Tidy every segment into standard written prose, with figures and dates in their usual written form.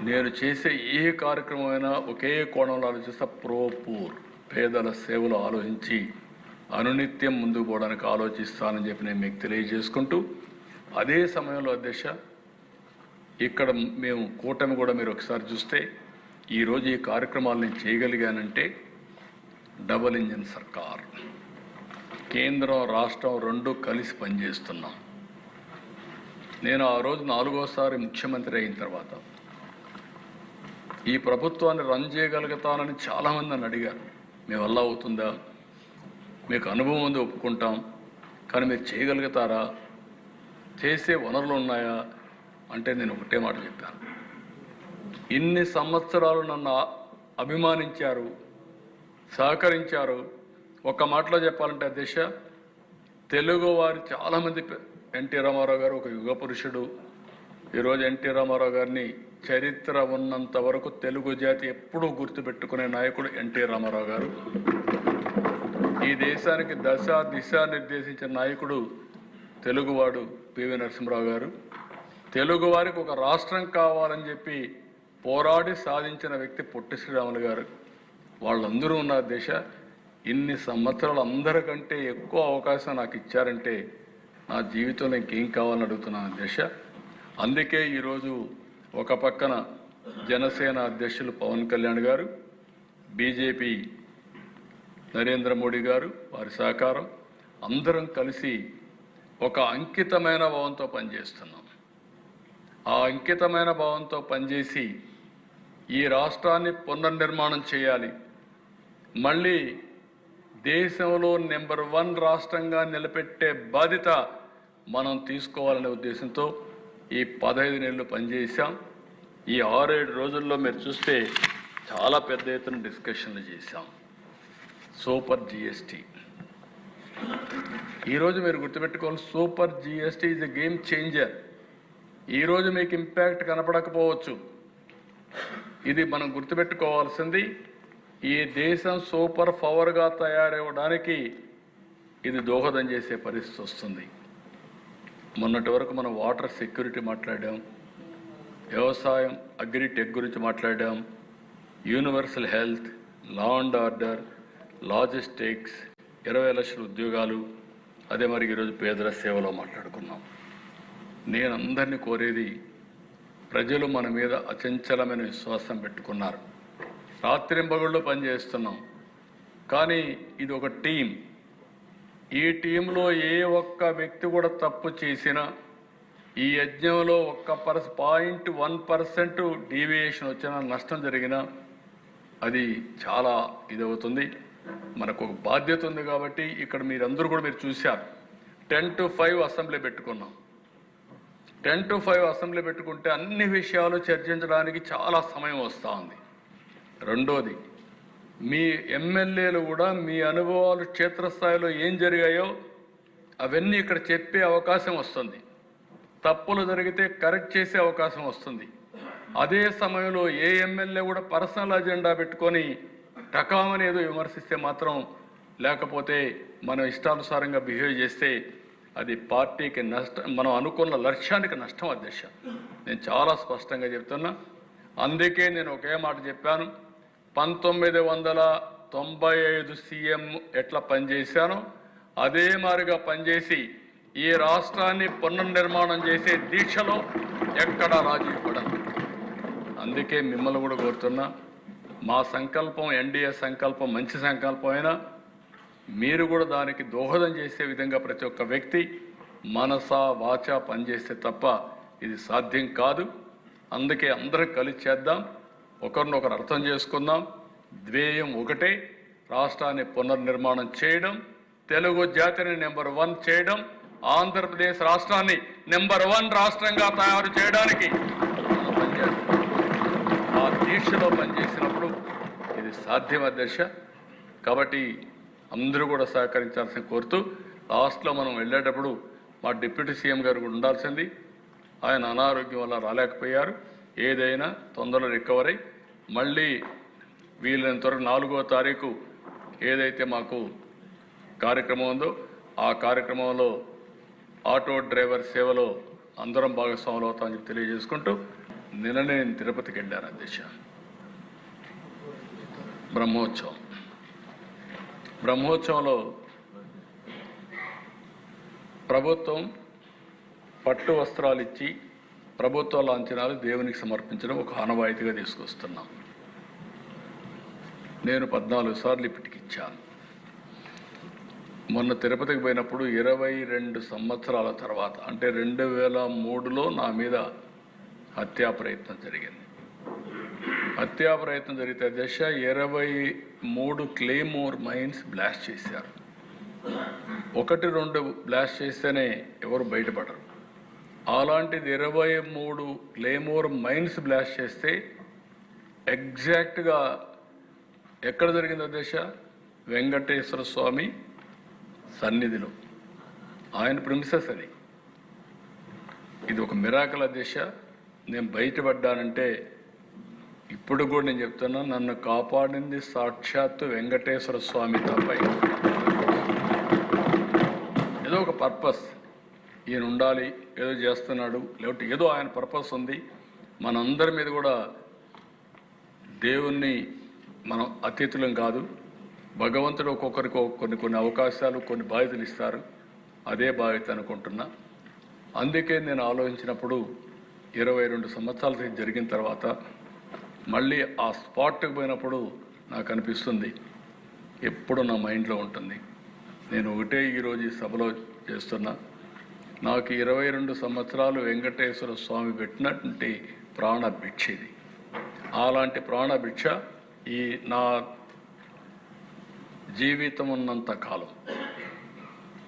నేను చేసే ఏ కార్యక్రమమైనా ఒకే కోణంలో ఆలోచిస్తా. పూర్ పేదల సేవలు ఆలోచించి అనునిత్యం ముందుకు పోవడానికి ఆలోచిస్తానని చెప్పి నేను మీకు తెలియజేసుకుంటూ, అదే సమయంలో అధ్యక్ష ఇక్కడ మేము కూటమి కూడా మీరు ఒకసారి చూస్తే ఈరోజు ఈ కార్యక్రమాలను చేయగలిగానంటే డబుల్ ఇంజిన్ సర్కార్, కేంద్రం రాష్ట్రం రెండు కలిసి పనిచేస్తున్నాం. నేను ఆ రోజు 4వసారి ముఖ్యమంత్రి అయిన తర్వాత ఈ ప్రభుత్వాన్ని రన్ చేయగలుగుతానని చాలామంది నన్ను అడిగారు. మీ వల్ల అవుతుందా, మీకు అనుభవం ఉంది ఒప్పుకుంటాం, కానీ మీరు చేయగలుగుతారా, చేసే వనరులు ఉన్నాయా అంటే నేను ఒకటే మాట చెప్పాను. ఇన్ని సంవత్సరాలు నన్ను అభిమానించారు, సహకరించారు. ఒక్క మాటలో చెప్పాలంటే అధ్యక్ష, తెలుగువారి చాలామంది ఎన్టీ రామారావు గారు ఒక యుగ పురుషుడు. ఈరోజు ఎన్టీ రామారావు గారిని చరిత్ర ఉన్నంత వరకు తెలుగు జాతి ఎప్పుడూ గుర్తుపెట్టుకునే నాయకుడు ఎన్టీ రామారావు గారు. ఈ దేశానికి దిశ నిర్దేశించిన నాయకుడు తెలుగువాడు పివి నరసింహరావు గారు. తెలుగువారికి ఒక రాష్ట్రం కావాలని చెప్పి పోరాడి సాధించిన వ్యక్తి పొట్టి శ్రీరాములు గారు. వాళ్ళందరూ ఉన్న దేశ ఇన్ని సంవత్సరాలు అందరికంటే ఎక్కువ అవకాశం నాకు ఇచ్చారంటే నా జీవితంలో ఇంకేం కావాలని అడుగుతున్నాను దేశ. అందుకే ఈరోజు ఒక పక్కన జనసేన అధ్యక్షులు పవన్ కళ్యాణ్ గారు, బీజేపీ నరేంద్ర మోడీ గారు, వారి సహకారం, అందరం కలిసి ఒక అంకితమైన భావంతో పనిచేస్తున్నాం. ఆ అంకితమైన భావంతో పనిచేసి ఈ రాష్ట్రాన్ని పునర్నిర్మాణం చేయాలి, మళ్ళీ దేశంలో నెంబర్ 1 రాష్ట్రంగా నిలబెట్టే బాధ్యత మనం తీసుకోవాలనే ఉద్దేశంతో ఈ 15 నెలలు పనిచేశాం. ఈ 6-7 రోజుల్లో మీరు చూస్తే చాలా పెద్ద ఎత్తున డిస్కషన్లు చేశాం. సూపర్ జిఎస్టీ ఈరోజు మీరు గుర్తుపెట్టుకోవాలి, super GST is a game changer. ఈరోజు మీకు ఇంపాక్ట్ కనపడకపోవచ్చు, ఇది మనం గుర్తుపెట్టుకోవాల్సింది. ఈ దేశం సూపర్ పవర్గా తయారవడానికి ఇది దోహదం చేసే పరిస్థితి వస్తుంది. మొన్నటి వరకు మనం వాటర్ సెక్యూరిటీ మాట్లాడాం, వ్యవసాయం అగ్రిటెక్ గురించి మాట్లాడాం, universal health, law and order, logistics, 20 లక్షల ఉద్యోగాలు, అదే మరి ఈరోజు పేదల సేవలో మాట్లాడుకున్నాం. నేను అందరినీ కోరేది, ప్రజలు మన మీద అచంచలమైన విశ్వాసం పెట్టుకున్నారు. రాత్రింబగళ్ళు పనిచేస్తున్నాం, కానీ ఇది ఒక టీం. ఈ టీంలో ఏ ఒక్క వ్యక్తి కూడా తప్పు చేసినా, ఈ యజ్ఞంలో 0.1% డీవియేషన్ వచ్చినా, నష్టం జరిగినా అది చాలా ఇదవుతుంది. మనకు ఒక బాధ్యత ఉంది. కాబట్టి ఇక్కడ మీరందరూ కూడా మీరు చూశారు, 10 to 5 అసెంబ్లీ పెట్టుకున్నాం. 10 to 5 అసెంబ్లీ పెట్టుకుంటే అన్ని విషయాలు చర్చించడానికి చాలా సమయం వస్తూ ఉంది. రెండోది, మీ ఎమ్మెల్యేలు కూడా మీ అనుభవాలు క్షేత్రస్థాయిలో ఏం జరిగాయో అవన్నీ ఇక్కడ చెప్పే అవకాశం వస్తుంది. తప్పులు జరిగితే కరెక్ట్ చేసే అవకాశం వస్తుంది. అదే సమయంలో ఏ ఎమ్మెల్యే కూడా పర్సనల్ అజెండా పెట్టుకొని టకామని ఏదో విమర్శిస్తే మాత్రం, లేకపోతే మనం ఇష్టానుసారంగా బిహేవ్ చేస్తే అది పార్టీకి నష్టం, మనం అనుకున్న లక్ష్యానికి నష్టం అధ్యక్ష. నేను చాలా స్పష్టంగా చెప్తున్నా. అందుకే నేను ఒకే మాట చెప్పాను, 1995 సీఎం ఎట్లా పనిచేశానో అదే మాదిరిగా పనిచేసి ఈ రాష్ట్రాన్ని పునర్నిర్మాణం చేసే దీక్షలో ఎక్కడా రాజీ పడను. అందుకే మిమ్మల్ని కూడా కోరుతున్నా, మా సంకల్పం ఎన్డీఏ సంకల్పం మంచి సంకల్పం అయినా మీరు కూడా దానికి దోహదం చేసే విధంగా ప్రతి ఒక్క వ్యక్తి మనసా వాచా పనిచేస్తే తప్ప ఇది సాధ్యం కాదు. అందుకే అందరం కలిసి చేద్దాం, ఒకరినొకరు అర్థం చేసుకుందాం. ధ్యేయం ఒకటే, రాష్ట్రాన్ని పునర్నిర్మాణం చేయడం, తెలుగు జాతిని నెంబర్ 1 చేయడం, ఆంధ్రప్రదేశ్ రాష్ట్రాన్ని నెంబర్ 1 రాష్ట్రంగా తయారు చేయడానికి ఆ దీక్షలో పనిచేసినప్పుడు ఇది సాధ్యం అధ్యక్ష. కాబట్టి అందరూ కూడా సహకరించాల్సిన కోరుతూ, లాస్ట్లో మనం వెళ్ళేటప్పుడు మా డిప్యూటీ సీఎం గారు కూడా ఉండాల్సింది. ఆయన అనారోగ్యం వల్ల రాలేకపోయారు. ఏదైనా తొందరలో రికవర్ అయ్యి మళ్ళీ వీలైనంత వరకు 4వ తారీఖు ఏదైతే మాకు కార్యక్రమం ఉందో ఆ కార్యక్రమంలో ఆటో డ్రైవర్ సేవలో అందరం భాగస్వాములు అవుతామని తెలియజేసుకుంటూ నిన్ననే నేను తిరుపతికి వెళ్ళాను అధ్యక్ష. బ్రహ్మోత్సవంలో ప్రభుత్వం పట్టు వస్త్రాలు ఇచ్చి ప్రభుత్వ లాంఛనాలు దేవునికి సమర్పించడం ఒక ఆనవాయితీగా తీసుకొస్తున్నాం. నేను 14 సార్లు ఇప్పటికి ఇచ్చాను. మొన్న తిరుపతికి పోయినప్పుడు 22 సంవత్సరాల తర్వాత, అంటే 2003లో నా మీద హత్యా ప్రయత్నం జరిగింది. హత్యా ప్రయత్నం జరిగితే అధ్యక్ష 23 క్లేమోర్ మైన్స్ బ్లాస్ట్ చేశారు. 1-2 బ్లాస్ట్ చేస్తేనే ఎవరు బయటపడరు. అలాంటిది 23 క్లేమోర్ మైన్స్ బ్లాస్ట్ చేస్తే ఎగ్జాక్ట్గా ఎక్కడ జరిగింది అధ్యక్ష? వెంకటేశ్వర స్వామి సన్నిధిలో, ఆయన ప్రిమిసెస్ అది. ఇది ఒక మిరాకిల్ అధ్యక్ష. నేను బయటపడ్డానంటే ఇప్పుడు కూడా నేను చెప్తున్నా, నన్ను కాపాడింది సాక్షాత్తు వెంకటేశ్వర స్వామి తప్ప. ఏదో ఒక పర్పస్ ఈయన ఉండాలి, ఏదో చేస్తున్నాడు, లేకపోతే ఏదో ఆయన పర్పస్ ఉంది. మనందరి మీద కూడా దేవుణ్ణి మనం అతిథులం కాదు. భగవంతుడు ఒక్కొక్కరికి కొన్ని అవకాశాలు, కొన్ని బాధ్యతలు ఇస్తారు. అదే బాధ్యత అనుకుంటున్నా. అందుకే నేను ఆలోచించినప్పుడు 22 సంవత్సరాల జరిగిన తర్వాత మళ్ళీ ఆ స్పాట్కి పోయినప్పుడు నాకు అనిపిస్తుంది, ఎప్పుడు నా మైండ్లో ఉంటుంది, నేను ఒకటే ఈరోజు ఈ సభలో చేస్తున్నా, నాకు 22 సంవత్సరాలు వెంకటేశ్వర స్వామి పెట్టినటువంటి ప్రాణభిక్ష ఇది. అలాంటి ప్రాణభిక్ష ఈ నా జీవితం ఉన్నంత కాలం,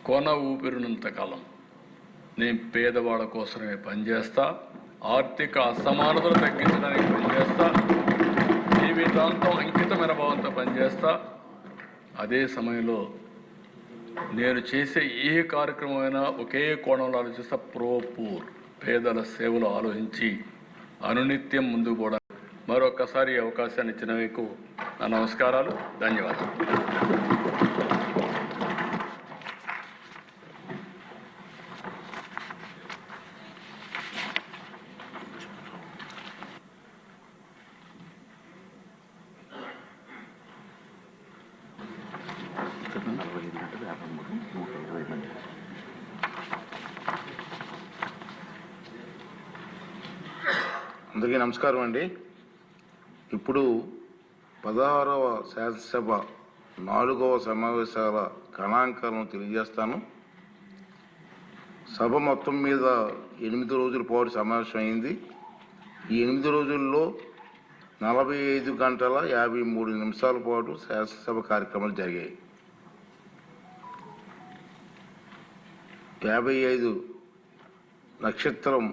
కొన ఊపిరినంత కాలం నేను పేదవాళ్ళ కోసమే పనిచేస్తా, ఆర్థిక అసమానతలు తగ్గించడానికి పనిచేస్తా, జీవితాంతం అంకితమైన భావంతో పనిచేస్తా. అదే సమయంలో నేను చేసే ఏ కార్యక్రమమైనా ఒకే కోణంలో ఆలోచిస్తా, పూర్ పేదల సేవలు ఆలోచించి అనునిత్యం ముందుకు పోవడం. మరొకసారి ఈ అవకాశాన్ని ఇచ్చిన మీకు నా నమస్కారాలు, ధన్యవాదాలు. అందరికీ నమస్కారం అండి. ఇప్పుడు 16వ శాసనసభ 4వ సమావేశాల గణాంకాలను తెలియజేస్తాను. సభ మొత్తం మీద 8 రోజుల పాటు సమావేశం అయింది. ఈ 8 రోజుల్లో 45 గంటల 53 నిమిషాల పాటు శాసనసభ కార్యక్రమాలు జరిగాయి. 55 నక్షత్రం